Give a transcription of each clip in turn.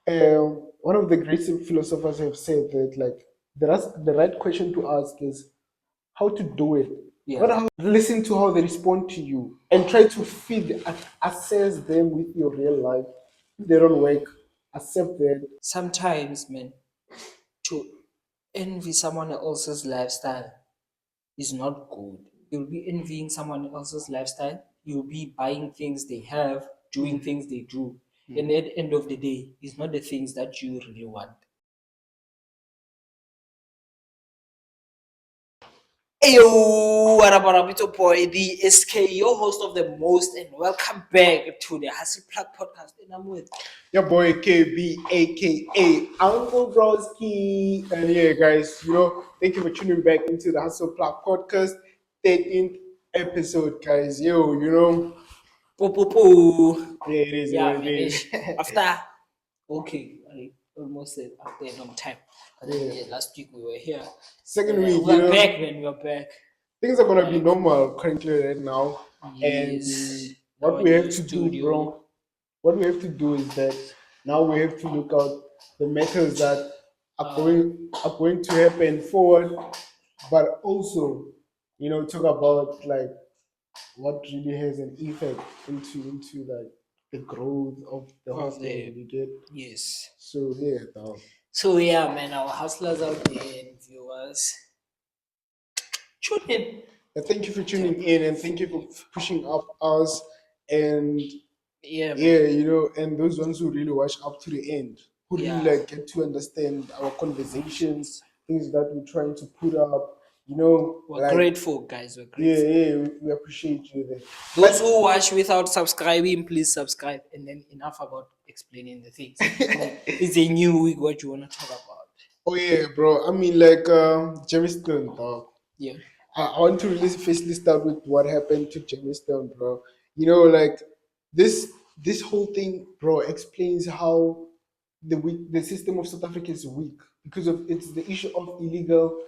One of the great philosophers have said that like the right question to ask is how to do it. Not Yeah. how listen to how they respond to you and try to assess them with your real life. If they don't work, accept that. Sometimes, man, to envy someone else's lifestyle is not good. You'll be envying someone else's lifestyle. You'll be buying things they have, doing things they do. And at the end of the day, it's not the things that you really want. Ayo, what up, it's your boy, the SK, your host of the most, and welcome back to the Hustle Plug podcast. And I'm with Your boy KB, aka Uncle Broski. And yeah, guys, thank you for tuning back into the Hustle Plug podcast, 13th episode, guys. Poo. Yeah, it is what Yeah, it man. is. After, okay, I almost said after a long time. But then, Yeah. yeah, last week we were here. Second week, We are back, man. We are back. things are gonna be Like, normal currently right now. yes, And what our we have new to do, studio. bro, what we have to do is that now we have to look out the matters that are going to happen forward, but also, talk about like what really has an effect into like the growth of the Of hostel. the You get yes. so yeah, dog. So yeah, man, our hustlers out there and viewers, tune in. Thank you for To, tuning in and thank you for pushing up us and yeah, yeah, man. and those ones who really watch up to the end, who really Yeah, like get to understand our conversations, things that we're trying to put up, we're like grateful, guys. We're yeah, grateful. yeah, we appreciate you there. Those But who watch without subscribing, please subscribe. And then enough about explaining the things. And then it's a new week. What you wanna talk about? oh yeah, bro. I mean, like Germiston, dog. Yeah. I want to really firstly start with what happened to Germiston, bro. Like this whole thing, bro, explains how the system of South Africa is weak because of it's the issue of illegal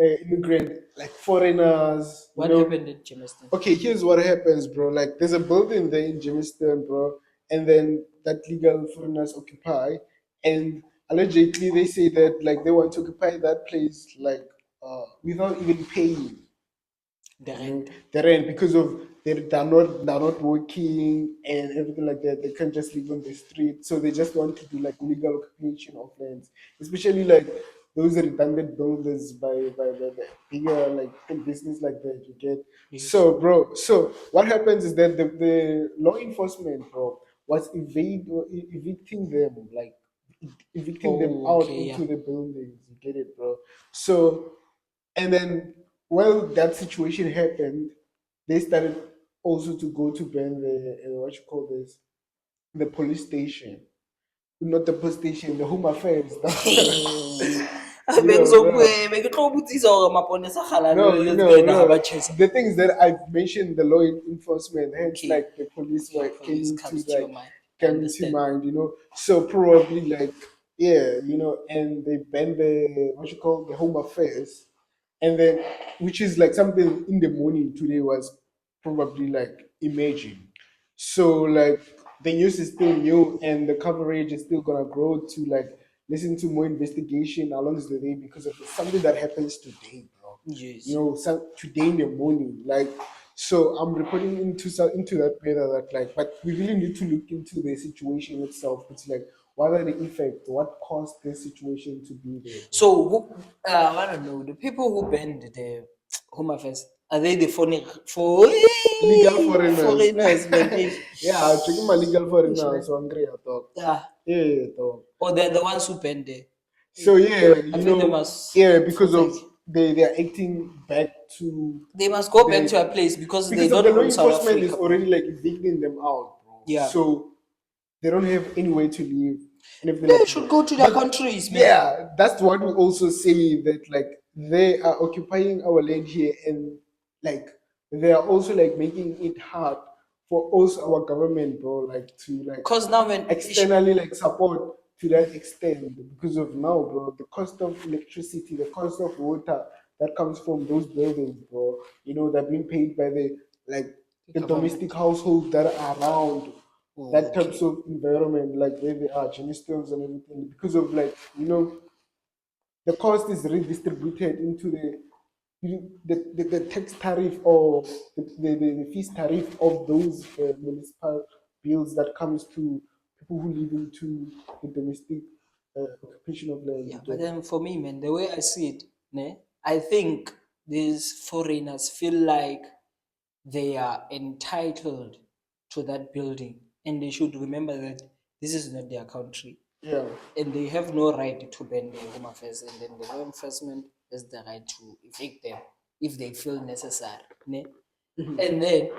immigrant, like foreigners. What happened in Germiston? Okay, here's what happens, bro. Like, there's a building there in Germiston, bro, and then that legal foreigners occupy, and allegedly they say that like they want to occupy that place like without even paying The rent. the rent because of they're not working and everything like that. They can't just live on the street, so they just want to do like illegal occupation of lands, especially like those redundant builders by the bigger like big business like that. You get Yes. so, bro. So what happens is that the law enforcement, bro, was evicting them like evicting them Oh, out okay, yeah. into the buildings. You get it, bro? So and then, while that situation happened, they started also to go to burn the what you call this, the police station, not the police station, the Home Affairs. Bro. Be ke tlo botsisa hore maponesa No, le no, tsena ha no. ba chesa. The things that I've mentioned, the law enforcement, hence Okay. like the police Okay, were police comes to your mind. I came into understand. mind. So probably like yeah, and they banned the what you call the Home Affairs, and then which is like something in the morning today was probably like imagine. So like the news is still new and the coverage is still gonna grow to like listen to more investigation along the day because of something that happens today, bro. Yes. Today in the morning, like so I'm reporting into that matter that like, but we really need to look into the situation itself. It's like what are the effects? What caused this situation to be there, bro? So, I don't know, the people who banned the Home Affairs, are they the Legal foreigners. foreigners, man? Eh? Yeah, checking my legal Ish, foreigners. man. So angry at all. Yeah. Yeah, dog. Or they're the ones who banned it. So yeah, I feel they must yeah, feel because like of they're acting back to they must go back to a the place because they because of don't the law own South enforcement is Africa, bro. already like evicting them out, bro. Yeah. So they don't have anywhere to live and everything They like should that. go to their But countries, man. yeah, that's what we also say that like they are occupying our land here and like they are also like making it hard for also our government, bro, like to like Because now when externally like support to that extent because of now, bro, the cost of electricity, the cost of water that comes from those buildings, bro. They're being paid by the like the the government. domestic households that are around that types Okay. of environment, like where they are, Germistons and everything, because of like, the cost is redistributed into the tax tariff or the fees tariff of those municipal bills that comes to people who live into the domestic occupation of land. Yeah, You but get it? then for me, man, the way I see it, ne, I think these foreigners feel like they are entitled to that building, and they should remember that this is not their country, Yeah. and they have no right to ban their home affairs, and then the law enforcement has the right to evict them if they feel necessary. Ne? And then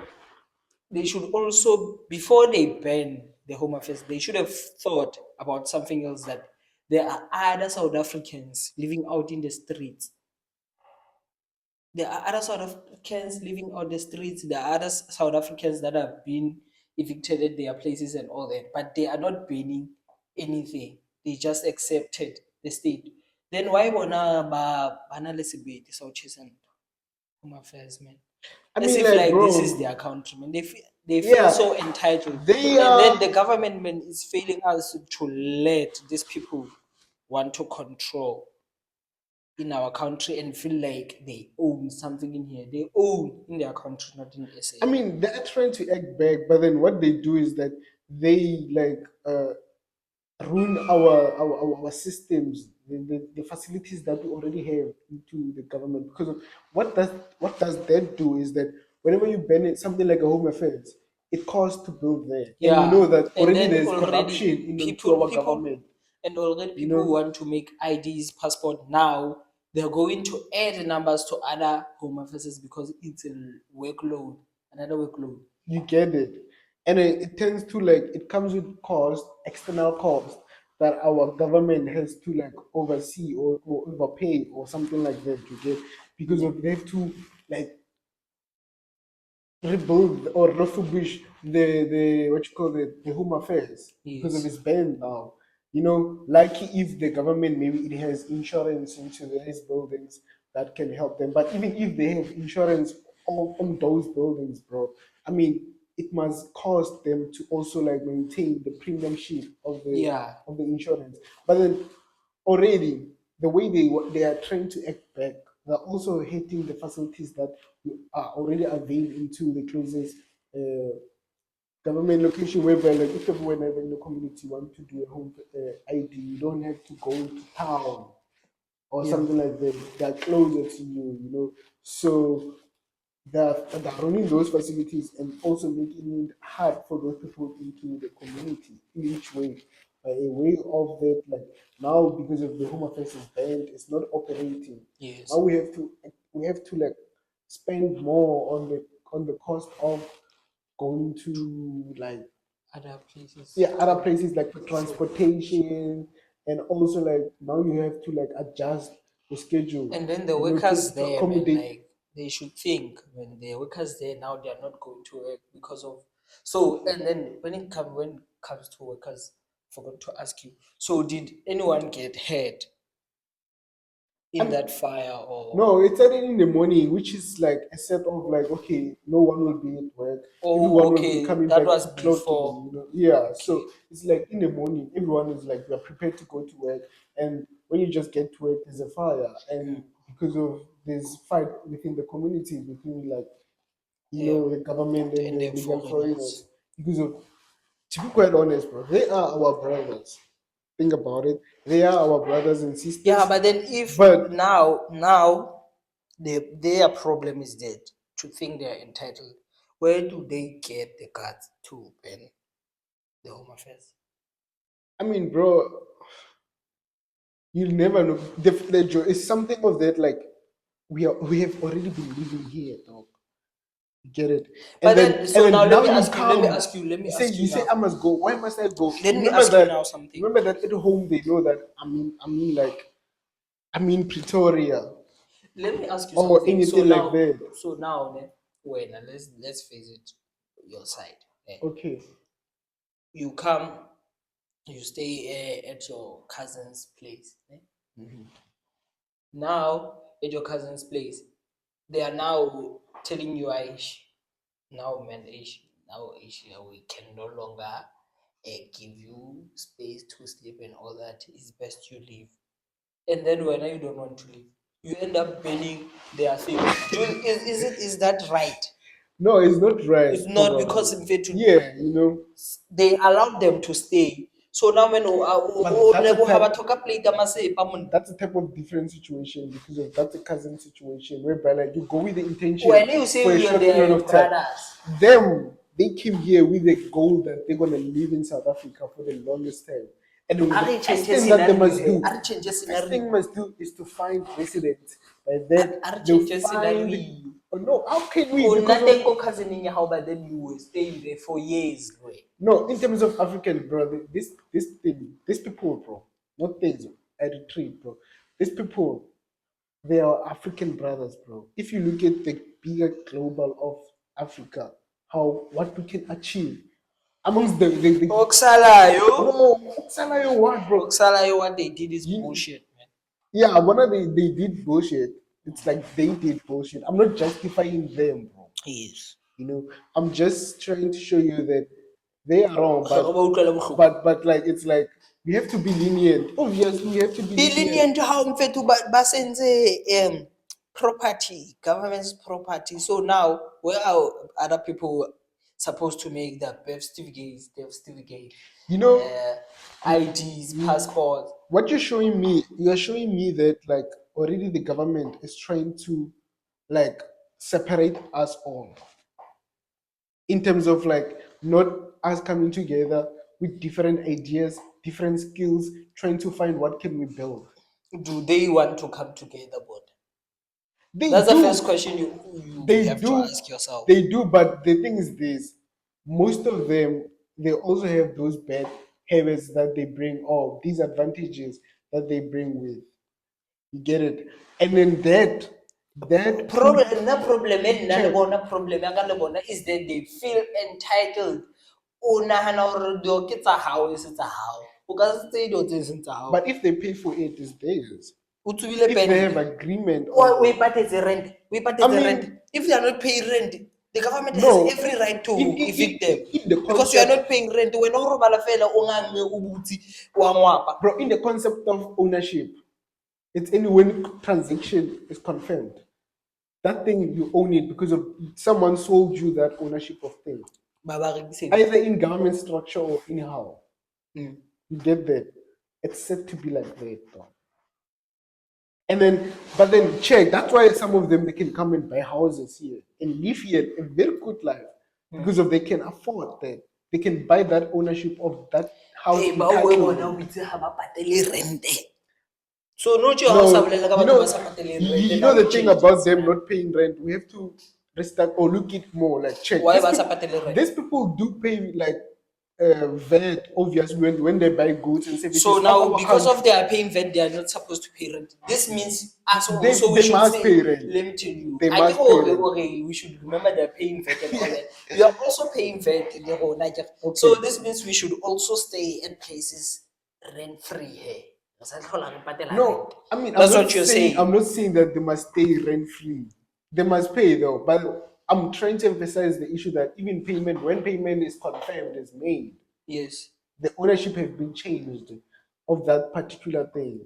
they should also, before they ban the home affairs, they should have thought about something else, that there are other South Africans living out in the streets. There are other South Africans living on the streets. There are other South Africans that have been evicted at their places and all that, but they are not banning anything. They just accepted the state. Then why bona ba na le sebete sa ho tjhesa ntho? Home affairs, man. I As mean, if like, like this is bro, their countrymen. They feel yeah, so entitled, they and are. then the government, man, is failing us to let these people want to control in our country and feel like they own something in here. They own in their country, not in I SA. mean, they're trying to act back, but then what they do is that they like ruin our systems, the facilities that we already have into the government. Because of what does that do is that whenever you ban it, something like a home affairs, it costs to build there, and you know Yeah, that and already then there's corruption already into people, our people, government. and already You people who know, want to make IDs, passport now. They're going to add numbers to other home affairs because it's a workload, another workload. you get it, and it tends to like it comes with cost, external cost that our government has to like oversee or overpay or something like that. You get because Yeah. of they have to like rebuild or refurbish the what you call the home affairs because of Yes. its ban now. Like if the government maybe it has insurance into these buildings that can help them. But even if they have insurance on those buildings, bro, I mean it must cost them to also like maintain the premiumship of the Yeah. of the insurance. But then already the way they are trying to act back, they're also hitting the facilities that are already available into the closest uh, government location, whereby like if everyone in the community want to do a home ID, you don't have to go to town or Yeah. something like that. They're closer to you. So they're running those facilities and also making it hard for those people into the community in each way. A way of that, like now because of the home affairs is banned, it's not operating. Now Yes. we have to like spend more on the cost of going to like Other places yeah other to places like for for transportation, and also like now you have to like adjust the schedule, and then the to, workers to there, man, accommodate. like they should think when the workers there now they are not going to work because of so and then when it comes to workers, I forgot to ask you. So did anyone get hurt I in mean, that fire or no, it started in the morning, which is like a set of like, okay, no one will be at work. oh Everyone will be okay, coming that back was to clock before. in. Yeah. Okay. So it's like in the morning, everyone is like, we are prepared to go to work. And when you just get to work, there's a fire. Mm. And because of this fight within the community, between like, Yeah. the government and And the the illegal foreigners. foreigners, because of, to be quite honest, bro, they are our brothers. Think about it. They are our brothers and Yeah, sisters. but then if But now their problem is that to think they are entitled, where do they get the guts to ban the home affairs? I mean, bro, you'll never know. It's something of that. Like we have already been living here, dog. You get it? But And then then, and so now then let now me you ask you, let me come. ask you, let me You say ask you you say now. I must go. Why must I go? Let me Remember ask you now that. something. Remember that at home they know that I mean like I'm in Pretoria Let me ask you or something. So anything like now, that. when let's face it, your side. Okay. You come, you stay at your cousin's place. Now, at your cousin's place, they are now telling you, Aish, now, man, Aish, now, Aish, we can no longer give you space to sleep and all that, it's best you leave. And then when you don't want to leave, you end up burning their things. Is that right? No, it's not right. It's not, because Probably. in fact Yeah, they allowed them to stay. So now when but that's a type. plate That's a type of different situation because of that's a cousin situation whereby like you go with the intention when you say for a you and short they are period your of time. brothers, Them, they came here with the goal that they're gonna live in South Africa for the longest time. And then are the they first change thing that they scenario must here? do, Are they change first scenario? thing must do is to find residents. By that Are they'll change find scenario? oh no, how can we? Oh, Because nothing of go cousin in your house, but then you will stay there for years, bro. no, in terms of African, bro, these people, bro, not things. I retreat, bro. These people, they are African brothers, bro. If you look at the bigger global of Africa, how what we can achieve amongst the Oksalayo. no, Salayo what, bro? Oksalayo, what they did is You, bullshit, man. yeah, one of they did bullshit. It's like they did bullshit. I'm not justifying them, bro. Yes. I'm just trying to show you that they are wrong, but like it's like we have to be lenient. Obviously, we have to be Be lenient. lenient how mfethu basenze property, government's property. So now where are other people supposed to make their birth certificates, death certificate, You know, IDs, passports? what you're showing me that like already the government is trying to like separate us all in terms of like not us coming together with different ideas, different skills, trying to find what can we build. Do they want to come together, but They that's the do, first question you they have to do, ask yourself. they do, but the thing is this, most of them, they also have those bad habits that they bring, or these advantages that they bring with. You get it? And then that put Problem, the problem check. problem ya ka le bona is that they feel entitled. O nahana hore dilo ke tsa hao, e se tsa hao. O ka se tseye dilo tse e seng tsa hao. But if they pay for it, it's theirs. O tsubile If they have pente. agreement on O it. e patetse rent. O e I patetse rent. mean, If you are not paying rent, the government has no, every right to in evict them. the Because you are concept, not paying rent. Wena o robala fela o nganne o butsi wa ngwapa. bro, in the concept of ownership, it's only when transaction is confirmed. That thing you own it because of someone sold you that ownership of thing, Ba ba rekisetse. either in government structure or anyhow. Mm. You get that? It's said to be like that, bro. And then, but then check. That's why some of them they can come and buy houses here and live here a very good life because of they can afford that. They can buy that ownership of that house Ba o e bona entitlement. o itse ha ba patele rent. So no tjho ha o sa No, bolela ka batho ba sa pateleng rent you now know the you thing change about it. them not paying rent. We have to restart or look it more. Like check. Why ba sa patele rent? These people do pay like VAT obviously when they buy goods and services So of now, our because of country. they are paying VAT, they are not supposed to pay rent. This means us also we They should must say, pay rent. let me tell you, They I think must pay rent. okay, we should remember they're paying VAT and all that. We are also paying VAT. So Okay. this means we should also stay at places rent free here. No, I mean That's what you're saying. I'm not saying that they must stay rent free. They must pay though, but I'm trying to emphasize the issue that even payment, when payment is confirmed, is made, Yes. the ownership has been changed of that particular thing.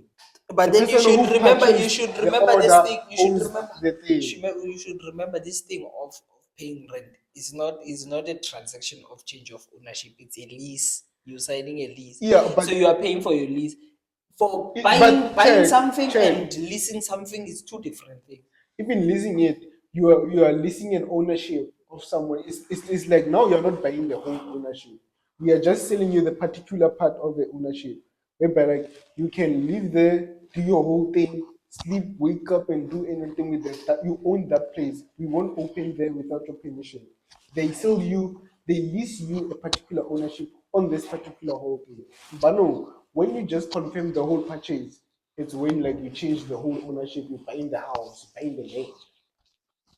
But The then you person should who remember, you purchased should the remember this order thing. You should owns remember. the thing. You should remember this thing of paying rent is not a transaction of change of ownership. It's a lease. You're signing a lease, Yeah, so you are paying for your lease. For but buying something check. and leasing something is two different things. Even leasing it, you are leasing an ownership of someone. It's like now you're not buying the whole ownership. We are just selling you the particular part of the ownership. Whereby like you can live there, do your whole thing, sleep, wake up and do anything with it. That you own that place. We won't open there without your permission. They sell you, they lease you a particular ownership on this particular whole thing. But no, when you just confirm the whole purchase, it's when like you change the whole ownership, you're buying the house, you're buying the land.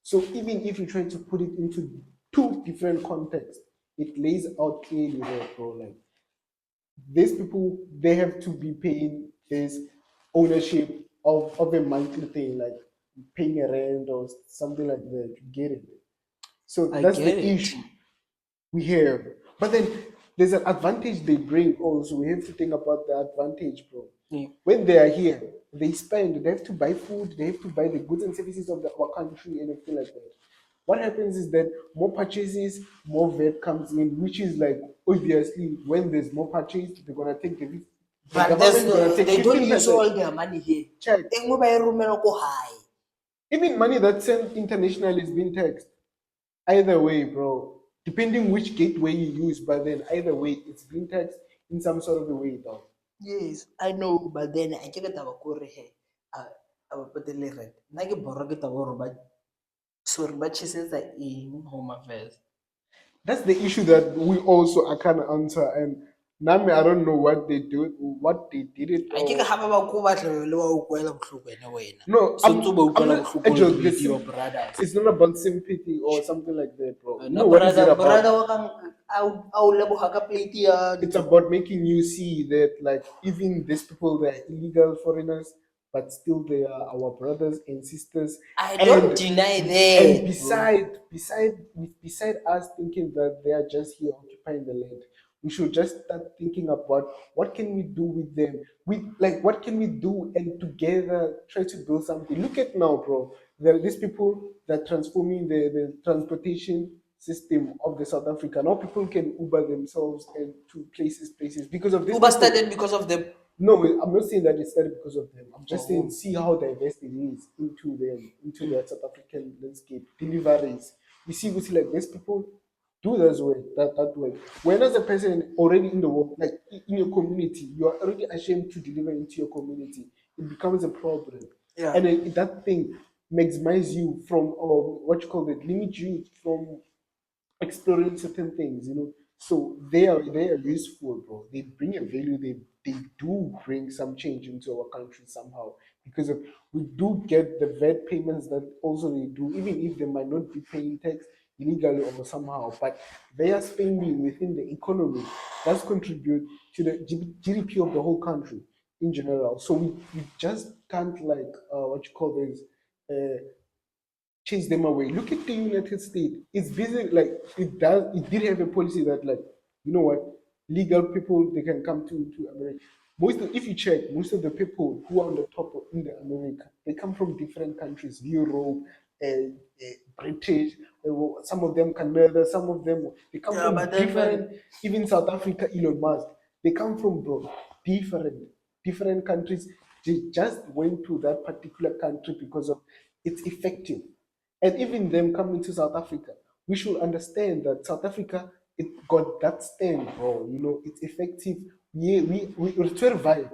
So even if you try to put it into two different contexts, it lays out clearly there, bro. Like these people, they have to be paying this ownership of a monthly thing, like paying a rent or something like that. You get it? So I that's get the it. issue we have. But then there's an advantage they bring also. We have to think about the advantage, bro. Yeah. When they are here, they spend, they have to buy food, they have to buy the goods and services of our country and everything like that. What happens is that more purchases, more VAT comes in, which is like obviously when there's more purchase, they're gonna take the But there's government is gonna no, take they don't use 15%. all their money here. Check. Engwe ba e romela ko hae. Even money that's sent internationally is being taxed. Either way, bro, depending which gateway you use, but then either way, it's being taxed in some sort of a way, though. Yes, I know, but then I ke taba ko re he a ba patele rent. Nna ke borwa ke taba gore ba sorry ba chisetsa eng home affairs. That's the issue that we also I can't answer. And Nami, I don't know what they do, what they did it, A ke ka or ga ba ba ko batla le wa utlwela botlhoko ene wena. no. So ntse ba I'm utlwela not. botlhoko Just with your brothers. it's not about sympathy or something like that, bro. You No know what is it brother about? wa kang a o leboga ka plate ya It's dijo. about making you see that like even these people they're illegal foreigners, but still they are our brothers and sisters. I don't And deny and that, bro. beside us thinking that they are just here occupying the land, we should just start thinking about what can we do with them. We like what can we do and together try to build something. Look at now, bro. These people that transforming the transportation system of the South Africa. Now people can Uber themselves and to places because of these Uber people. started because of them. No, I'm not saying that it started because of them. I'm just saying Oh, see how diverse it is into them, into the South African landscape. Deliveries. We see like these people do that way, that way. When as a person already in the world, like in your community, you are already ashamed to deliver into your community. It becomes a problem. yeah. And then that thing maximize you from what you call it, limit you from exploring certain things, you know. So they are useful, bro. They bring a value. They do bring some change into our country somehow because of, we do get the VAT payments that also they do, even if they might not be paying tax illegally or somehow, but they are spending within the economy does contribute to the GDP of the whole country in general. So we just can't like what you call this. Chase them away. Look at the United States. It's busy like it did have a policy that like, you know what, legal people they can come to America. If you check, most of the people who are on the top in the America, they come from different countries, Europe, British, some of them Canada, some of them they come Yeah, from but then man, different, even South Africa, Elon Musk, they come from bro, different countries. They just went to that particular country because of it's effective. And even them coming to South Africa, we should understand that South Africa, it got that stand, bro. You know, it's effective. We survive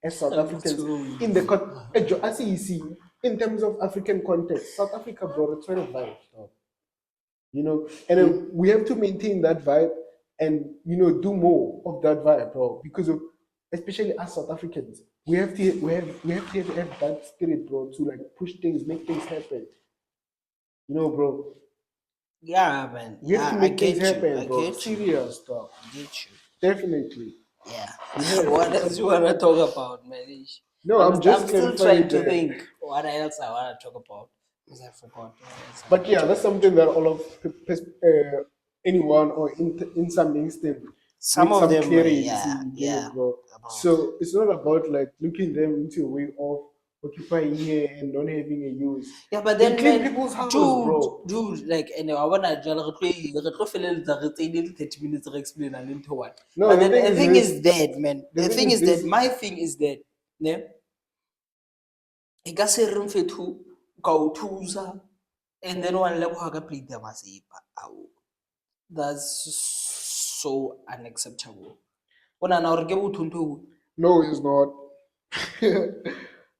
as South I'm Africans too. in the as you see, in terms of African context, South Africa, bro, it's survive, bro. You know, and then we have to maintain that vibe and you know do more of that vibe, bro, because of especially as South Africans, we have to have that spirit, bro, to like push things, make things happen. You know, bro, Yeah, man. we have to Yeah, I make things get you. happen, I bro. get you. Serious stuff. I get you. Definitely. Yeah. We have What to else you support wanna that. talk about, Manish? No, I'm I'm just still clarifying trying to that. think what else I wanna talk about because I forgot what else I But wanna yeah, talk that's about. something that all of anyone or in some instant Some needs of some them, clarity, yeah, you get yeah. it, bro. About. So it's not about like looking them into a way of occupying here and not having a use. Yeah, but They then clean man, people's house, dude, bro. like anyway, I wanna re tlo feleletsa re tsaile 30 minutes re explain a into what. No, But the then thing the is thing this. is that man. The The thing thing is is that this. my thing is that ne e ka se re mfethu ka o thusa and then one leboga ka plate ya masepa. Ao. That's so unacceptable. O nana gore ke bothonto No, it's not.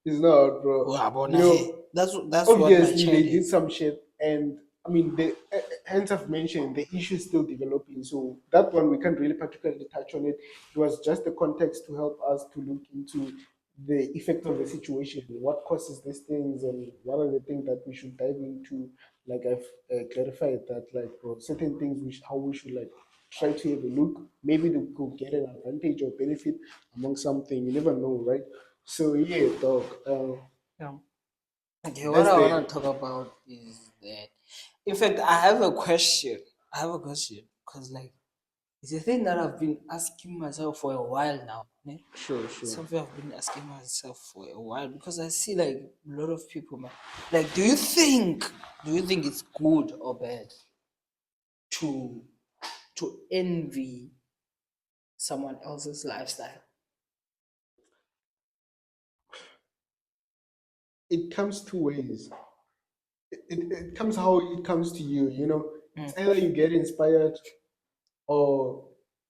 It's not, bro. wa You bona he. know, That's what my obviously child they did is. some shit, and I mean, hence I've mentioned the issue is still developing. So that one we can't really particularly touch on it. It was just the context to help us to look into the effect of the situation, what causes these things, and what are the things that we should dive into. Like I've clarified that, like bro, certain things which how we should like try to have a look. Maybe they could get an advantage or benefit among something. You never know, right? So yeah, dog. Yeah. Okay, what That's I want the to talk about is that, in fact, I have a question. I have a question because, like, It's a thing that I've been asking myself for a while now. Ne? Sure, It's sure. something I've been asking myself for a while because I see like a lot of people, man. Like, do you think it's good or bad to envy someone else's lifestyle? It comes two ways. It comes how it comes to you, you know. Mm, It's either you get inspired or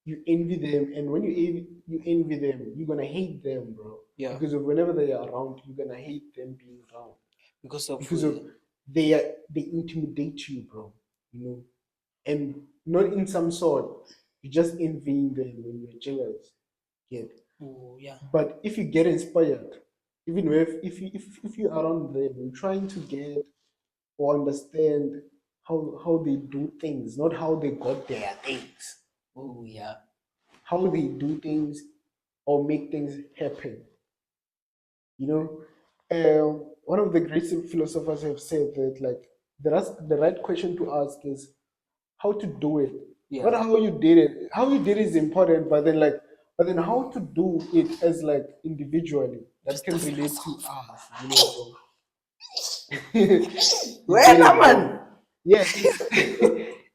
you envy them, and when you envy them, you're gonna hate them, bro. yeah, Because of whenever they are around, you're gonna hate them being around. because of Because of they intimidate you, bro. You know, and not in some sort. You're just envying them when you're jealous. Get. oh yeah, But if you get inspired, even if you're around them, you're trying to get or understand how they do things, not how they got their things, oh yeah, how they do things or make things happen. You know, one of the great philosophers have said that like the right question to ask is how to do it, not yeah. how you did it. How you did it is important, but then how to do it as like individually that Mr. can relate to Philosopher. us, you know, bro. You Where get am it, I? bro. Yeah,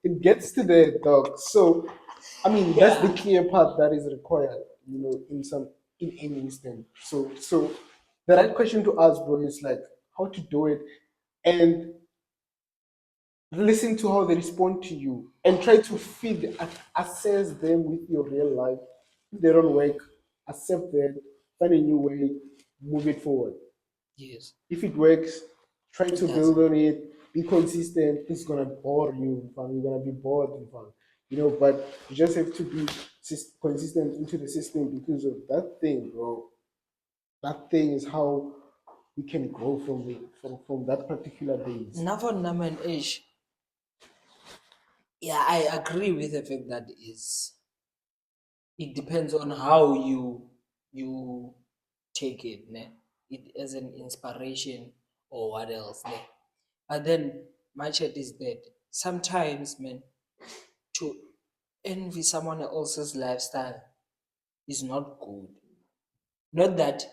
it gets to the dog. So, I mean, that's the Yeah. clear part that is required, you know, in any instant. So the right question to ask, bro, is like how to do it, and listen to how they respond to you, and try to assess them with your real life. If they don't work, accept that, find a new way, move it forward. Yes, If it works, try it to does. build on it, be consistent. It's gonna bore you, fun. You're gonna be bored and fun. You know, but you just have to be consistent into the system because of that thing, bro. That thing is how we can grow from it, from that particular base. Never naman age. Yeah, I agree with the fact that is it depends on how you take it, ne? It as an inspiration or what else, ne? But then my chat is that sometimes, man, to envy someone else's lifestyle is not good. Not that,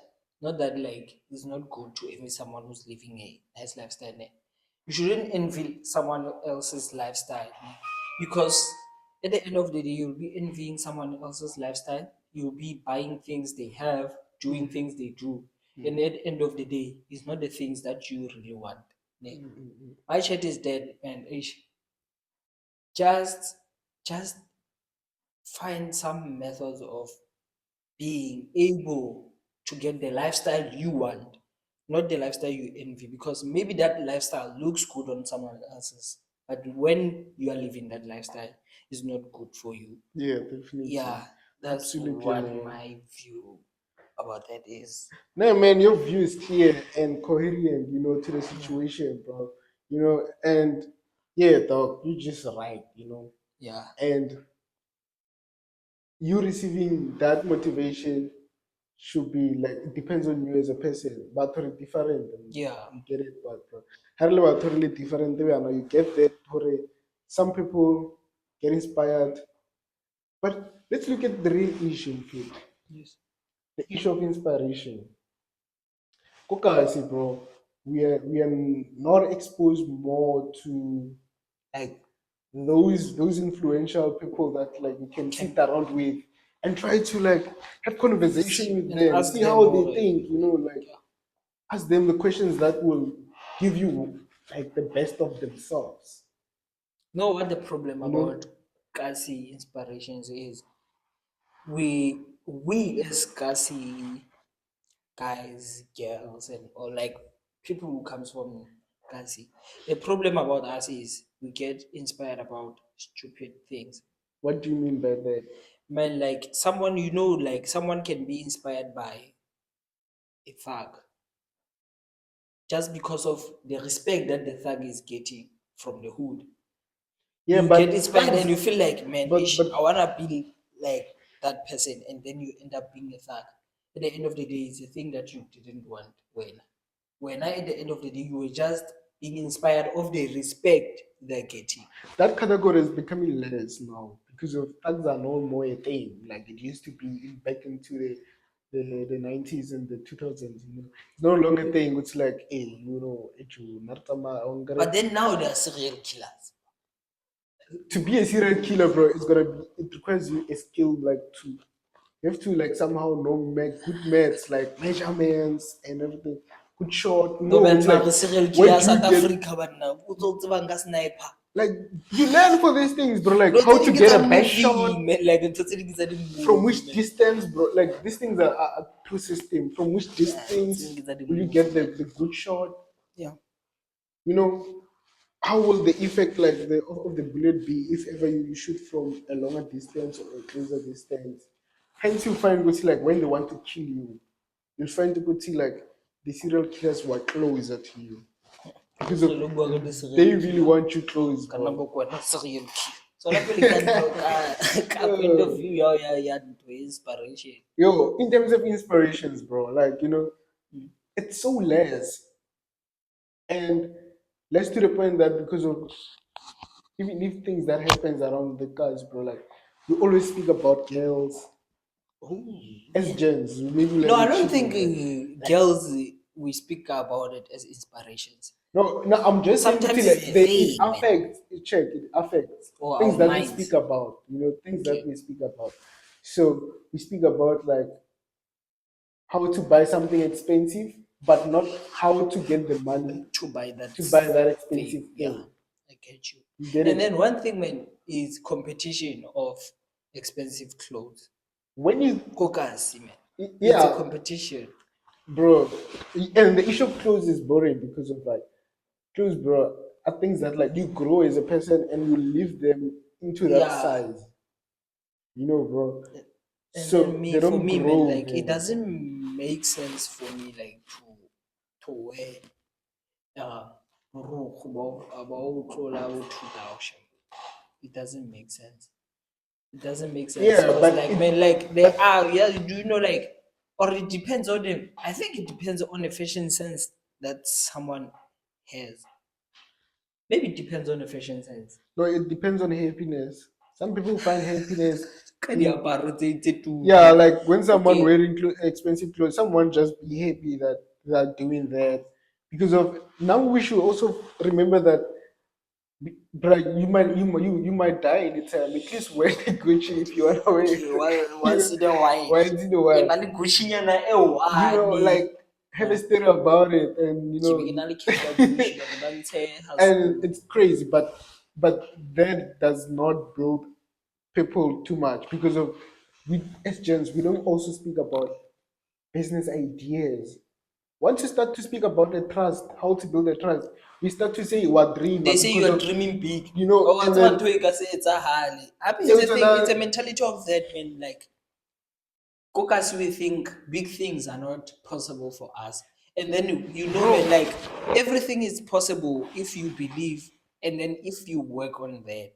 not that like it's not good to envy someone who's living a nice lifestyle. Ne? You shouldn't envy someone else's lifestyle ne? Because at the end of the day, you'll be envying someone else's lifestyle. You'll be buying things they have, doing things they do, and at the end of the day, it's not the things that you really want. Ne? My chat is dead, and just just find some methods of being able to get the lifestyle you want, not the lifestyle you envy, because maybe that lifestyle looks good on someone else's, but when you are living that lifestyle, it's not good for you. Yeah, definitely. Yeah, that's Absolutely, what man. my view about that is. No, man, your view is clear and coherent, you know, to the Yeah, situation, bro. You know, and yeah, dog, you just right, you know. yeah, And you receiving that motivation should be like it depends on you as a person, but totally different. And yeah. you get it, but bro, how totally different. Way, I know you get that. Totally, some people get inspired, but let's look at the real issue, kid. Yes. The issue of inspiration. Kokasi, bro, we are not exposed more to like those influential people that like you can sit Can around with and try to like have conversation see with and them, ask see them how they more. think, you know, like Yeah. ask them the questions that will give you like the best of themselves, Know what the problem you know. about Kasi inspirations is? We as Kasi guys, girls, and or like people who comes from Kasi. The problem about us is we get inspired about stupid things. What do you mean by that? Man, like someone like someone can be inspired by a thug just because of the respect that the thug is getting from the hood. Yeah, You get but inspired thugs, and you feel like, man, but I wanna be like that person, and then you end up being a thug. At the end of the day, it's a thing that you didn't want when I, at the end of the day, you were just being inspired of the respect they're getting. that category is becoming less now because of thugs are no more a thing like it used to be back into the 90s and the 2000s. It's no longer a thing. It's like, hey, But then now they are serial killers. to be a serial killer, bro, it requires you a skill like to you have to like somehow know make good maths, like measurements and everything. Good shot. No man, It's like mara serial where killer do you South get Africa but now o tlo tseba nka sniper. like you learn for these things, bro, like No, how to get a best movie, shot, man, like ntho tse ding tsa from di-movie, which man. distance, bro. Like these things are a true system. From which Yeah, distance tse ding tsa will you di-movie, get man. the good shot? Yeah. You know, how will the effect like the of the bullet be if ever you shoot from a longer distance or a closer distance? Hence, you find go see like when they want to kill you, you find to go see like the serial killers were closer to you because So of lo bua ka di-serial they really killer want you close, ka nako bro. ke wena serial killer. Tswela pele ka ntho ka point of view ya ntho inspiration. Yo, in terms of inspirations, bro, like it's so less. And less to the point that because of even if things that happens around the cars, bro, like we always speak about girls Oh, as man. gens, maybe No, like I we don't cheat think on them. Like, girls, we speak about it as inspirations. no, no, I'm just saying, Sometimes see, like it's a it thing, man, affects. Check, it affects or things our that we speak minds. about. Things that Okay, we speak about. So we speak about like how to buy something expensive, but not how to get the money to buy that to buy that thing. expensive Yeah, thing. I get you. You get And it? then one thing, man, is competition of expensive clothes. When you, Kokasi, man. It's a yeah, competition. bro. And the issue of clothes is boring because of like clothes, bro, are things that like you grow as a person and you live them into that Yeah. size, bro. And then So they for don't me, man, grow like it then. doesn't make sense for me, like to wear borokgo ba o tlola bo 2,000. It doesn't make sense. It doesn't make sense Yeah, because, but like, it, man, like they but are. Yeah, do you know, like, or it depends on them. I think it depends on the fashion sense that someone has. Maybe it depends on the fashion sense. no, it depends on happiness. Some people find happiness Ka in, diaparo tse yeah, turu. like when someone Okay, wearing expensive clothes, someone just be happy that they're doing that. Because of now, we should also remember that, bro, you might die anytime. At least wear the Gucci if you want to wear. okay. Once in a while, Once in a e while, na le Gucci-nyana e one. like have a story about it, and Ke be ke na le cape ya Gucci ba re ba ntshe high school. and it's crazy, but that does not build people too much because of we as gens we don't also speak about business ideas. Once you start to speak about the trust, how to build a trust, we start to say what They dreamer say you because are of dreaming big. Oh, and what's one then to ka se etsagale. Hape yeah, it's a so thing, it's a now, mentality of that, man. Like, Caucus, we think big things are not possible for us. And then bro, man, like everything is possible if you believe and then if you work on that.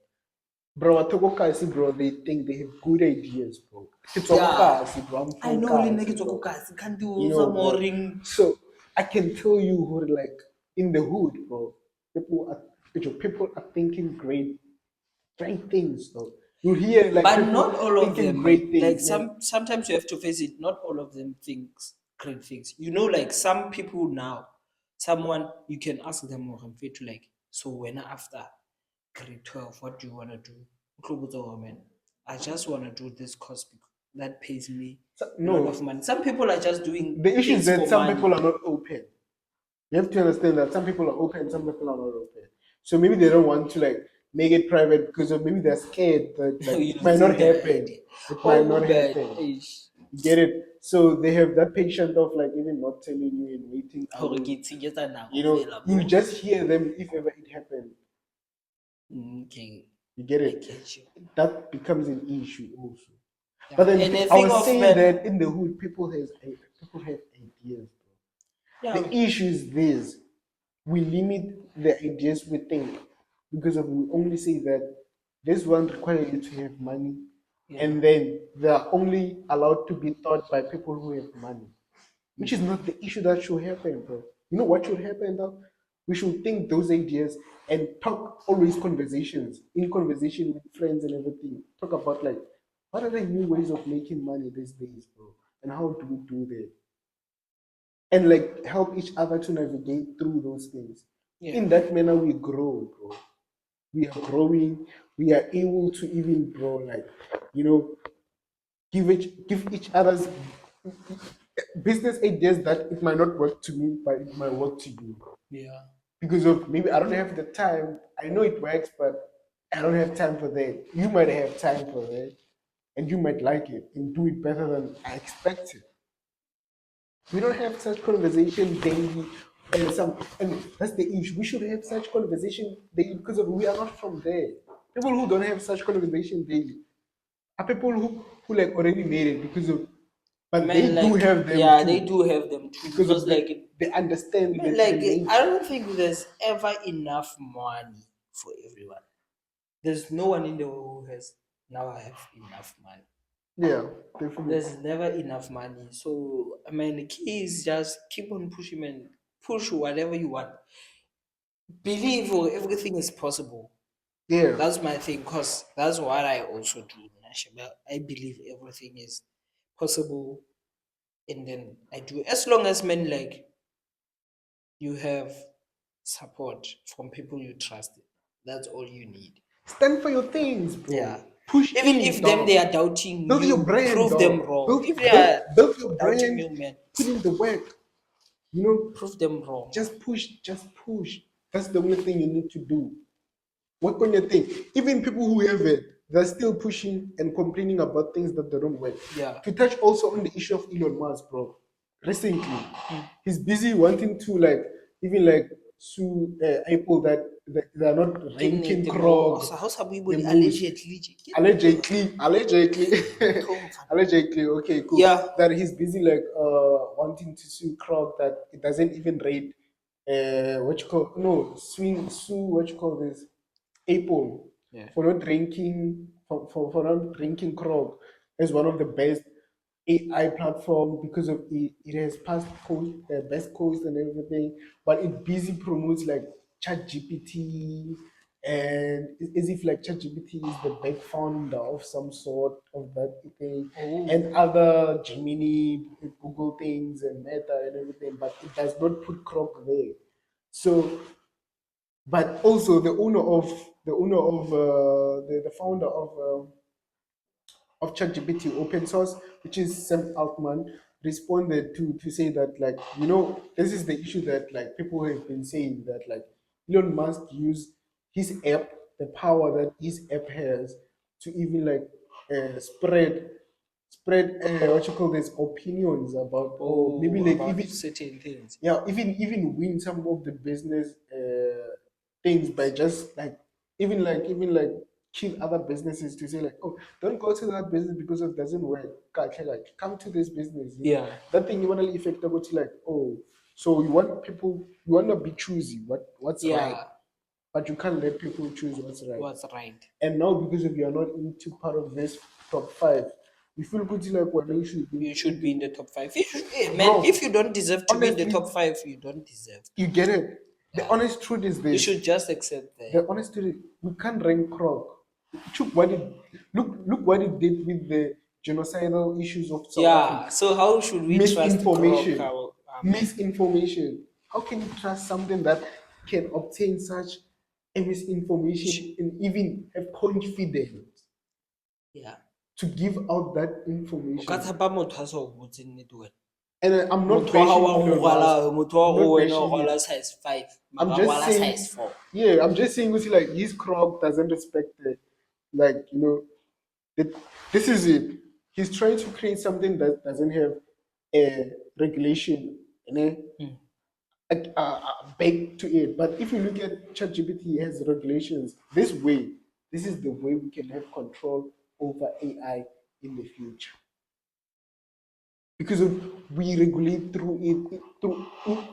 Watoko Kasi, bro, they think they have good ideas, bro. Kitoko Yeah. Kasi, bro, I'm I from know le nna Kasi, ke tswa ko bro. Kasi, can't do some more Bro. ring. So I can tell you who like in the hood, bro. People are thinking great things, though. You hear like But people not all of thinking them, man. great Like things, man. sometimes you have to face it. Not all of them thinks great things. Like some people now, someone you can ask them more and to like, so when after grade 12, what do you want to do? Utlhoboza, man, I just want to do this course because that pays me a lot of No, money. Some people are just doing the issue is things that for some money. people are not open. You have to understand that some people are open, some people are not open. So maybe they don't want to like make it private because of maybe they're scared that like You it might not losing the happen. idea. It might Oh, not but happen. You get it? So they have that patient of like even not telling you and waiting gore alone. ke itshenyetsa nako fela, You'll bro. just hear them if ever it happens. Okay, You get I it? get you. That becomes an issue also. Yeah. But then And the I thing was of saying man, that in the hood, people have ideas, bro. yeah, The issue is this: we limit the ideas we think because of we only say that this one requires you to have money, yeah, and then they are only allowed to be taught by people who have money, which is not the issue that should happen, bro. You know what should happen though? We should think those ideas and talk always conversations, in conversation with friends and everything. Talk about like what are the new ways of making money these days, bro? And how do we do that? And like help each other to navigate through those things. Yeah. In that manner, we grow, bro. We are growing. We are able to even grow, like, you know, give each other's business ideas that it might not work to me, but it might work to you. Yeah. Because of maybe I don't have the time. I know it works, but I don't have time for that. You might have time for that, and you might like it and do it better than I expected. We don't have such conversation daily, and that's the issue. We should have such conversation daily because of we are not from there. People who don't have such conversation daily are people who like already made it because of, but they Man, do like, have them yeah, they too do have them too because because, of like, they understand man, the like, I nature. don't think there's ever enough money for everyone. There's no one in the world who has now I have enough money. Yeah, definitely. There's never enough money. So, I mean, the key is just keep on pushing and push whatever you want. Believe everything is possible. Yeah. That's my thing, because that's what I also do. Nashima. I believe everything is possible, and then I do. As long as, men, like, you have support from people you trust, that's all you need. Stand for your things, bro. Yeah. Push Even in, if them dog. they are doubting Build your you, brand, prove them dog. wrong. Build, If they build, are build your doubting brand. you, man, Put in the work. You know, prove them wrong. just push, just push. That's the only thing you need to do. Work on your thing. Even people who have it, they're still pushing and complaining about things that they don't work. Yeah. To touch also on the issue of Elon Musk, bro. Recently, Mm. he's busy wanting to like even like sue Apple that they're not ranking The more Krog so how's the we most. allegedly Allegedly, Tom Van- allegedly. Okay, cool. yeah. That he's busy like wanting to sue Krog that it doesn't even rate what you call no swing sue what you call this Apple Yeah. for not ranking Krog as one of the best AI platform because of it has passed best coast and everything, but it busy promotes like Chat GPT and it's as if like ChatGPT is the big founder of some sort of that thing, Oh. and other Gemini, Google things, and Meta and everything, but it does not put Croc there. So, but also the founder of ChatGPT open source, which is Sam Altman, responded to say that like this is the issue that like people have been saying that like Elon Musk used his app, the power that his app has to even like spread what you call this opinions about or maybe Oh, like about even certain things. yeah even win some of the business things by just like even like kill other businesses to say like, oh, don't go to that business because it doesn't work. Like come to this business, Yeah. that thing you want to affect about to like, oh, so you want people, you want to be choosy what's right, Yeah. but you can't let people choose what's right. What's right? And now because if you're not into part of this top five, you feel good to like, well, you should be You should be in the top five. You should, man, bro. if you don't deserve to be in the Honestly, top five, you don't deserve to you be. get it. The Yeah. honest truth is You this. should just accept that. The honest truth is we can't rank Krog. Look what it did with the genocidal issues of South Yeah. Africa. So how should we trust Krog? Misinformation. Misinformation. How can you trust something that can obtain such a misinformation and even have confidence Yeah. to give out that O ka information? tshepa motho a sa o botse nnete wena. And I'm not Motho wa hao bashing wa go Elon rwala, Musk. motho wa I'm go not wena o bashing rwala him. size 5, I'm mara o just rwala size saying, 4. yeah, I'm just saying, like his crowd doesn't respect it. Like, that this is it. He's trying to create something that doesn't have a regulation, Hmm. baked to it. But if you look at ChatGPT, it has regulations. This is the way we can have control over AI in the future because we regulate through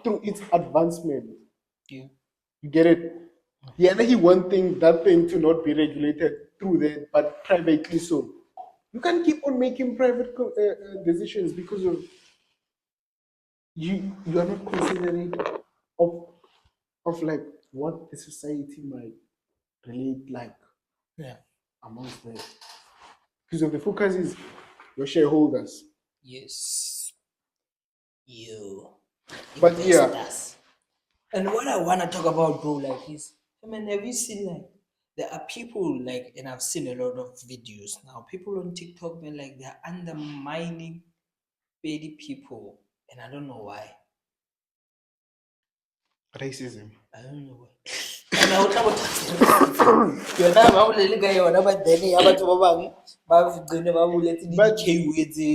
through its advancement. Yeah. You get it? Yeah, he wanting that thing to not be regulated through that, but privately so. You can't keep on making private decisions because of you. You are not considerate of of like what the society might relate like Yeah. amongst them. Because of the focus is your shareholders. Yes. You But yeah, investors. And what I want to talk about, bro, like is, I mean, have you seen like there are people like, and I've seen a lot of videos now. People on TikTok, man, like they're undermining petty people, and I don't know why. racism. I don't know why. And I would have yona ba bolele ka yona, but then ya batho ba bang ba gcine ba boletse le But di-keyword tse,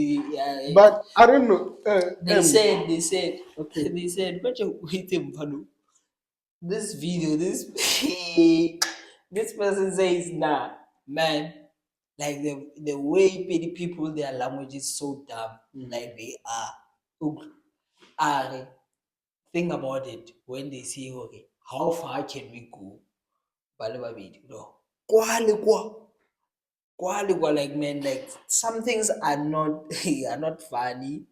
I don't know. they said Okay. they said but wait mfano, this video, this this person says, nah, man, like the way petty people, their language is so dumb. Like they are think about it when they say, okay, how far can we go? Bale babedi, no. Kwa, like man, like some things are not are not funny,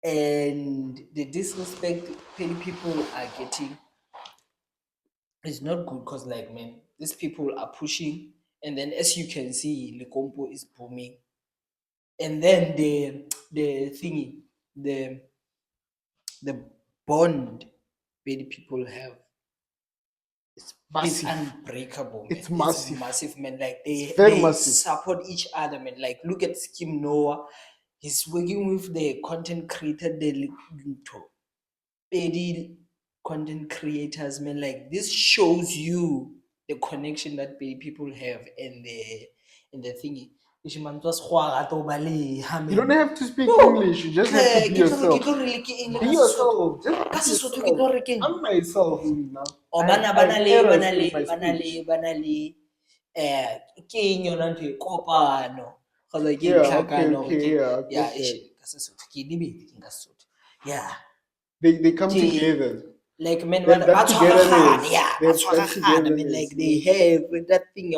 and the disrespect petty people are getting is not good, because like man, these people are pushing, and then as you can see, Licompo is booming, and then the thingy, the bond petty people have, it's Massive. unbreakable, man. It's It's massive. massive, man. Like It's they very they massive. support each other, man. Like look at Skim Noah. He's working with the content creator, the petty content creators, man. Like this shows you the connection that people have, and the thingy. Ish man, was You don't have to speak no, English. You just have to be yourself. Be yourself. Just ka be Sesotho ke yourself. tlo re keng? I'm myself now. O I have errors in my speech. bana le ke eng yona ntho e kopano kgotsa ke Yeah. Okay. tlhakano Okay. Yeah. I ya get that. ka Sesotho ke lebedi ke ka Sesotho, yeah, They come ke together. like man, That ba togetherness. tshwaragane, yeah, ba That tshwaragane, man, togetherness. like they have that thing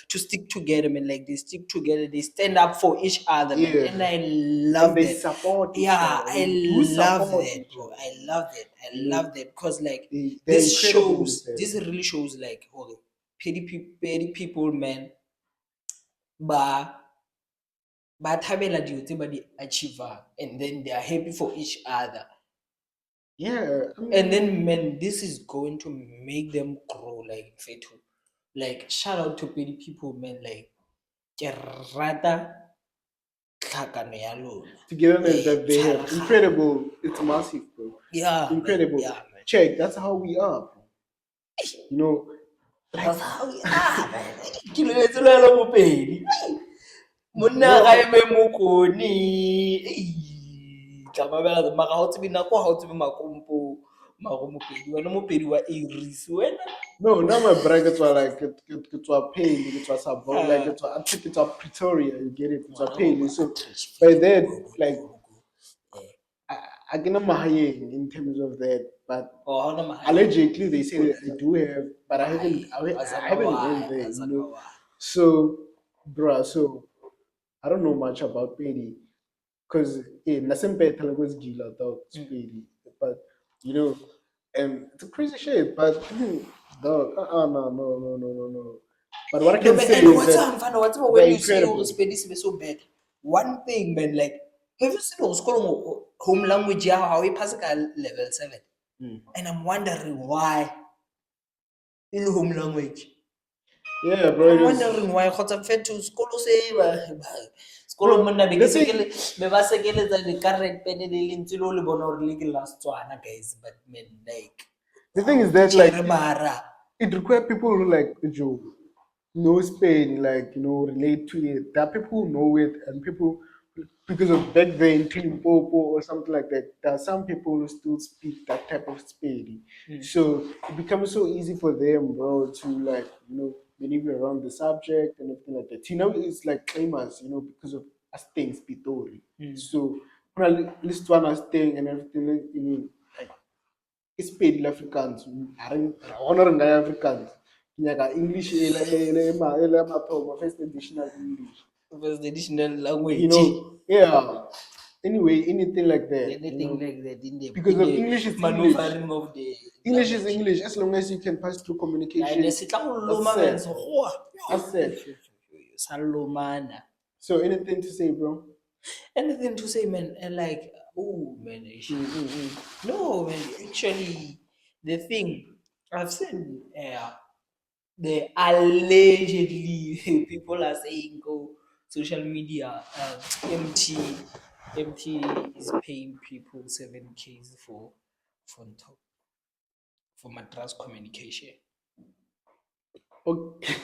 to stick together, man, like they stick together, they stand up for each other, man, Yeah. and I And love they that. support each Yeah, other. I They do love support that, each bro. other. I love that. I You know, love that, because like they're this incredible shows, with that. this really shows like, okay, petty people, man, ba ba thabela dilo tse ba di achievang, and then they are happy for each other. Yeah. I And mean, then man, this is going to make them grow like fatal. Like shout out to petty people, man. Like ke rata tlhakano ya lona. togetherness that they have. Tshwaragano. Incredible. It's massive, bro. Yeah, man. Incredible. Yeah, man. Check. That's how we are, bro. You know, like That's how we are, man. Ke lebetse le lo mopedi. Monna bro. ga eme mokoni. Tla mabela mara ha o tsebe nako, ha o tsebe makompo. Maro mopedi, wena mopedi wa Iris wena. No, not my brackets were like it was pain, it was about like it was I think it was Pretoria, you get it, it was pain. So by then, like I, I get my high in terms of that, but Oh, ha ona mahae. allegedly they say that I do have, but I haven't went there, you know. So, bruh, so I don't know much about Pedi because nothing better was Gila about Pedi, but you know, it's a crazy shit. But dog, no. But what I No, can man, say and is what's that up, Fano? What's up they're when you say your incredible. Spanish is so bad? One thing, man, like, have you seen those home language? Yeah, how we pass level 7? And I'm wondering why in home language. Yeah, bro. I'm It was wondering why. Because I'm fed to school, say, school, bro. monna The because thing, me ba sekele tsa di current pen le lentilo le bona hore le ke last one, guys, but man, like, the thing is that like it requires people who like Joe know Spain, like relate to it. There are people who know it, and people because of back then Popo or something like that. There are some people who still speak that type of Spain, so it becomes so easy for them, bro, to like maneuver around the subject and everything like that. It's like claimers, because of us things Pitori. So well, at least one as thing and everything, like Isipedi Afrikaans ra gona re nga ya Afrikaans ke nyaka English ele mathomo first additional English first additional you language. know yeah Anyway, anything like that, anything like that because in of the English is English. maneuvering of the English is language. English. As long as you can pass through Yeah, and communication, se tla go that's loma man it. sekgowa. That's it. Sa lomana. So anything to say, bro? Anything to say, man? And like, oh man, no man. Actually, the thing I've seen, the allegedly people are saying go social media. MT is paying people 7Ks for top for Madras communication. Okay.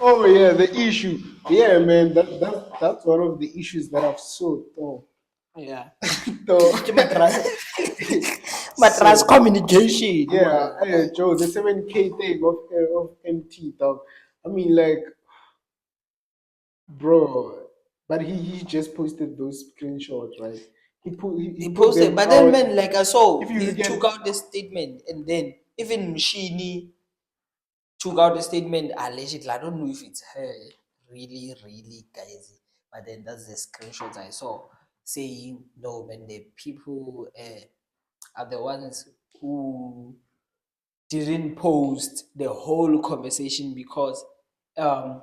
Oh yeah, the issue. Yeah, man. That's one of the issues that I've saw. Though. Yeah. Though. Ke Madras Madras So communication. yeah, Joe, the 7K thing of MT, dog. I mean, like, bro, but he just posted those screenshots, right? He He put posted, them but then out. man, like I saw, If you he look at took out the statement, and then even Mshini took out the statement allegedly. I don't know if it's her, really, guys. But then that's the screenshots I saw saying, no, man, the people are the ones who didn't post the whole conversation because um,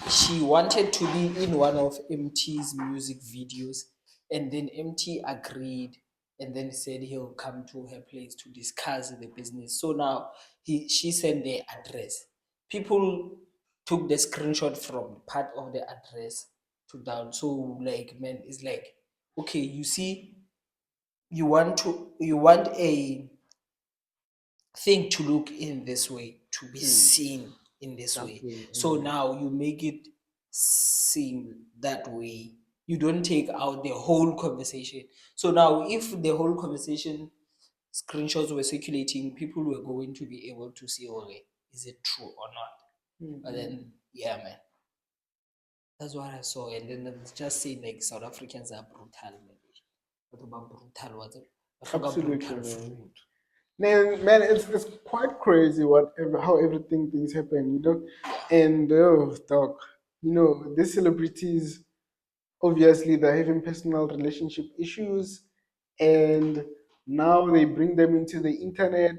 she wanted to be in one of MT's music videos, and then MT agreed and then said he'll come to her place to discuss the business. So now she sent the address. People took the screenshot from part of the address to down. So like man, it's like okay, you see, you want a thing to look in this way, to be seen in this way. exactly. So now you make it seem that way. You don't take out the whole conversation. So now, if the whole conversation screenshots were circulating, people were going to be able to see, okay, is it true or not? But then, yeah, man, that's what I saw. And then it's just saying like South Africans are brutal, man. What about brutal? What about Absolutely, brutal man. food? Man, it's quite crazy how everything things happen. And dog, these celebrities obviously they're having personal relationship issues, and now they bring them into the internet.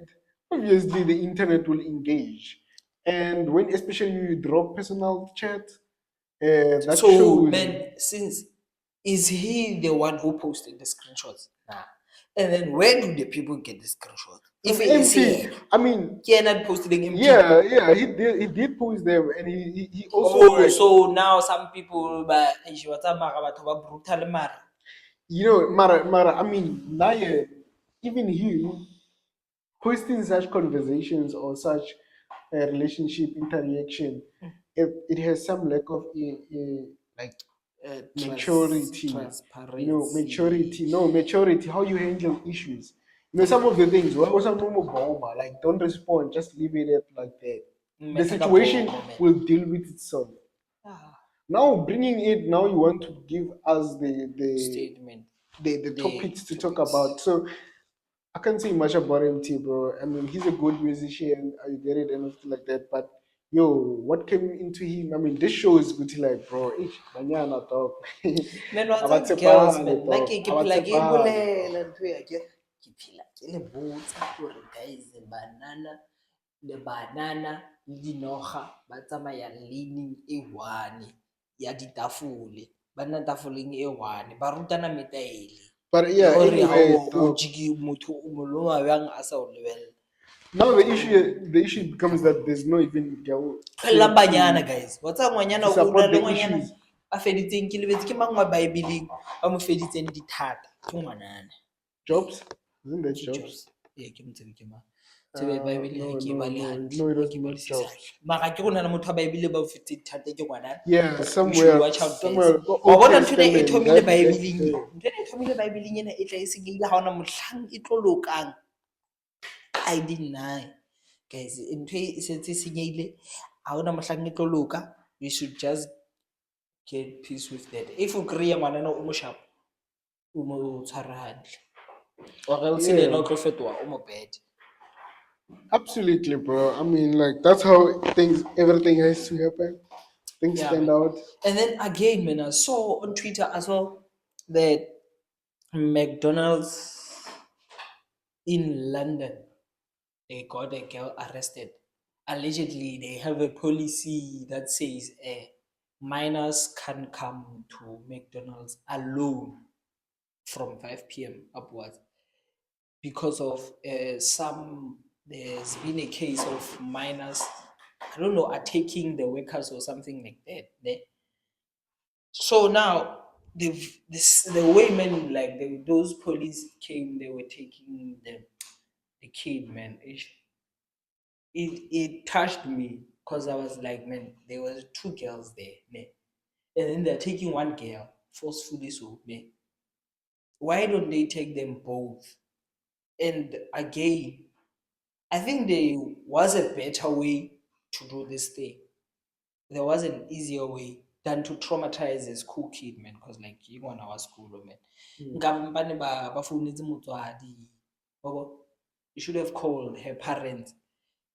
Obviously, the internet will engage, and when especially you drop personal chat, that So, shows. man, since is he the one who posted the screenshots? Nah. And then where do the people get the screenshot? If From it is MT. here, I mean, Kenneth posting MT. yeah, he did post them, and he also Oh, like, so now some people but she was batho ba brutal mara. Mara. I mean, Naye, even him hosting such conversations or such relationship interaction, it has some lack of like maturity. Transparency. Maturity. No, maturity. How you handle issues. Some of the things. Why was a normal bomber? Like, don't respond. Just leave it at like that. The Metaka situation bomb, man. will deal with itself. Ah, Now bringing it. Now you want to give us statement. the The topics to talk topics. about. So I can't say much about MT, bro. I mean, he's a good musician. I get it and everything like that. But yo, what came into him? I mean, this show is good. Like, bro, banyana dog. Man, what's up, girls, Abatsepale, man? Like, dog. ke phela ke Abatsepale, dog. bolela ntho ya ke phela ke le botsa gore guys, banana le dinoga ba tsamaya laning e one ya ditafole. Ba nna tafoleng e one, ba rutana metaele But le yeah, gore ha anyway, o dog. jiki motho o moloma bjang a sa o lebelela. Now the issue becomes that there's no even girl Tlohelang banyana to guys, wa tsaya ngwanyana to o na support le the ngwanyana issues. a feditseng ke lebetse ke mang wa baebeleng ba mo feditseng dithata ke ngwanana. Jobs, isn't that Ke jobs? Jobs. Ee, ke mo tsebe ke mang. Tsebe Baebele ha No, ke e no, bale no, hantle, no. It ha was ke not balisise jobs. hantle. Mara ke go na le motho wa Baebele ba o fetse dithata ke ngwanana. Yeah, You should somewhere, watch out guys. somewhere. Wa bona Okay, ntho ena e Stellan, thomile that Baebeleng e. day. Ntho ena e thomile Baebeleng ena e tla e senyehile ha ona mohlang e tlo lokang. I deny. Guys, ntho e setse e senyehile ha ona mohlang e tlo loka. We should just get peace with that. If o kry-a ngwanana o mo sharp, o mo tshwara hantle. Or else le ena Yeah, o tlo fetoha o mo bad. absolutely, bro. I mean, like that's how everything has to happen. Things Yeah, stand man. out. And then again, man, I saw on Twitter as well. that McDonald's in London, they got a girl arrested. Allegedly, they have a policy that says minors can come to McDonald's alone from 5 p.m. upwards because of some. There's been a case of minors, I don't know, attacking the workers or something like that. So now the way men like those police came, they were taking the kid, man. It touched me because I was like, man, there was two girls there, man. And then they're taking one girl forcefully, so man. Why don't they take them both? And again, I think there was a better way to do this thing. There was an easier way than to traumatize a school kid, man. Because like you want our school, man. Nkampane ba founetse motswadi. Babo, you should have called her parents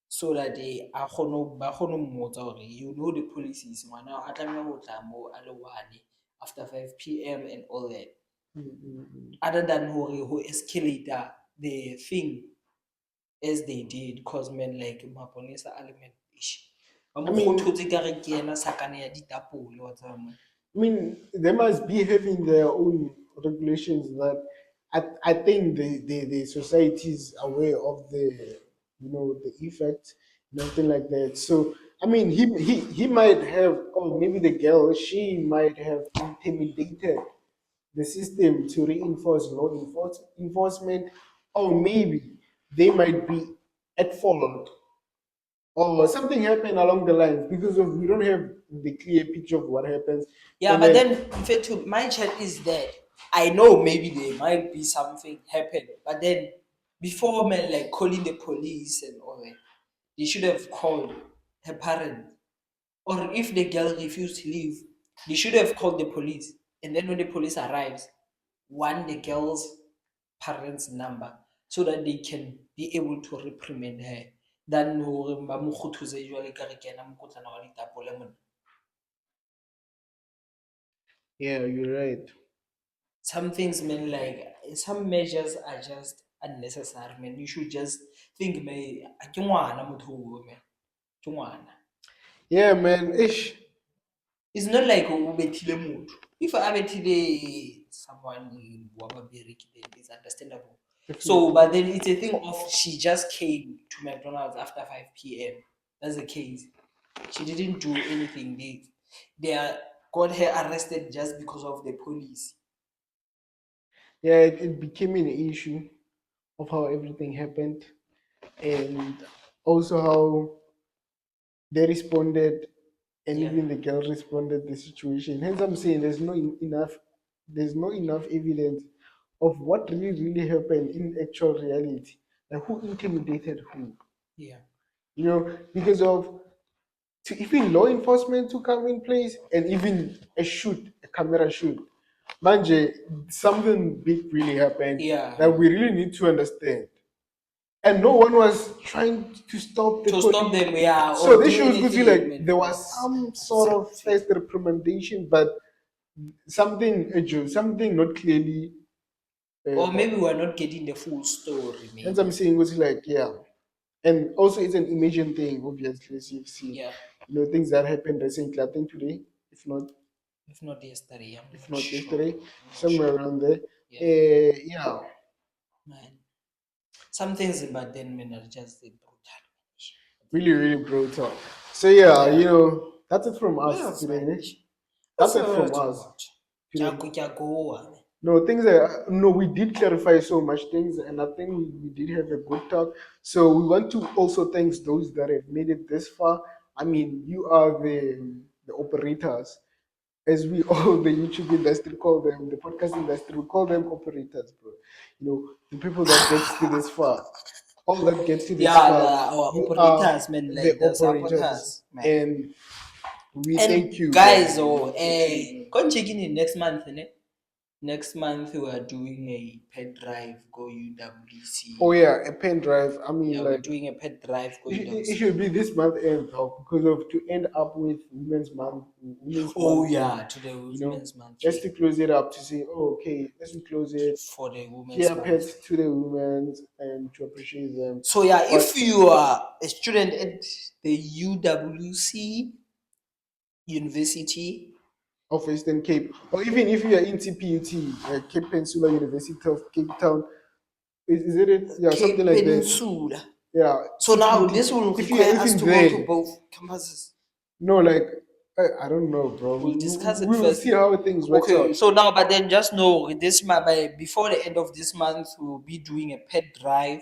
so that ba kgone ho mmotsa hore you know the policies ngwana a tlameha ho tla mo a le one after 5 p.m. and all that. Other than who escalate the thing as they did, because men like maponesa element ba I mo mean, kgothotse kare ke yena sakane ya ditapole wa tseba man. I mean, they must be having their own regulations that I think the society is aware of the, the effect and everything like that. So I mean, he might have, or maybe the girl, she might have intimidated the system to reinforce enforcement, or maybe they might be at fault or something happened along the lines because of we don't have the clear picture of what happens. Yeah, And but then then in fact, my chat is that I know maybe there might be something happen, but then before man like calling the police and all that, they should have called her parents. Or if the girl refused to leave, they should have called the police. And then when the police arrives, want the girl's parents' number so that they can be able to reprimand her. Than hore ba mo kgothoze jwale ka re ke yena mokotlana wa ditapole monna. yeah, you're right. Some things, man, like some measures are just unnecessary, man. You should just think, man, ke ngwana motho oo, man. Ke ngwana. Yeah, man. Ish. It's not like o bethile motho. If a bethile someone wa babereki, then it's understandable. So, Definitely. but then it's a thing of she just came to McDonald's after 5 p.m. That's the case. She didn't do anything. They got her arrested just because of the police. Yeah, it became an issue of how everything happened and also how they responded and Yeah. even the girl responded the situation. Hence I'm saying there's no enough evidence of what really happened in actual reality. Like who intimidated who. Yeah. Because of to even law enforcement to come in place and even a camera shoot. Manje, something big really happened Yeah. that we really need to understand. And no one was trying to stop the To stop police. them, yeah, So or this do shows good anything, like man, there was because some sort of first reprimandation, but something not clearly. or Uh, maybe we're not getting the full story, and I'm maybe. saying was like yeah, and also it's an imagine thing, obviously, as you've seen. Yeah. Things that happened recently. I think today, if not If not yesterday, I'm if not not sure. yesterday, I'm not somewhere sure. around there. Yeah. Yeah, Man. Some things about then men are just brutal. really, really brutal. So yeah, Yeah. that's it from What us else, today. man? Ne? What's That's the it other from talk us about? today. Go. No, things that no, we did clarify so much things, and I think we did have a good talk. So we want to also thank those that have made it this far. I mean, you are the operators, as we all the YouTube industry call them, the podcast industry, we call them operators, bro. The people that gets to this far, all that gets to this Yeah, far, our you are operators, man, the like the operators, supporters, man. and we thank And you, guys, bro. We thank you. go and check in next month, innit? Next month we are doing a pet drive, go UWC. Oh yeah, a pen drive. I mean, Yeah, we're like doing a pet drive, go it UWC. should be this month end, though, because of to end up with Women's Oh Month, yeah, and to the you know, Women's Month, just yeah. to close it up to say, oh, okay, let's close it. For the Women's Care Month. pets to the women and to appreciate them. So yeah, But if you are a student at the UWC University, of Eastern Cape, or even if you are in TPUT, Cape Peninsula University of Cape Town, is it? Yeah, something Cape like that. Peninsula. Yeah, So now TPUT. this will If you are require us even to go to there, both campuses. no, like I don't know, bro. We'll discuss it We will first. see how things works Okay, out. so now, but then just know this month, by before the end of this month, we'll be doing a pet drive.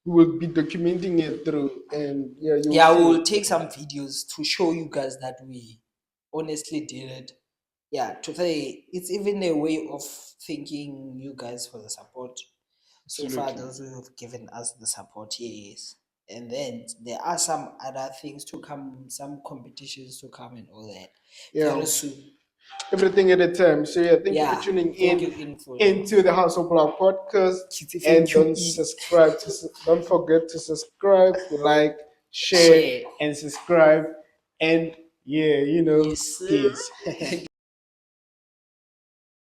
We will be documenting it through, and yeah, you'll Yeah, see we'll it. take some videos to show you guys that we honestly did it. Yeah, to say it's even a way of thanking you guys for the support so far, Absolutely. those who have given us the support. Yes, and then there are some other things to come, some competitions to come and all that Yeah, very soon. everything at a time. So yeah, thank you for Yeah, tuning thank you, in Info. into the House of Love podcast. And Thank you, don't forget to subscribe, like, share, share. and subscribe. And yeah, Yes, sir. peace.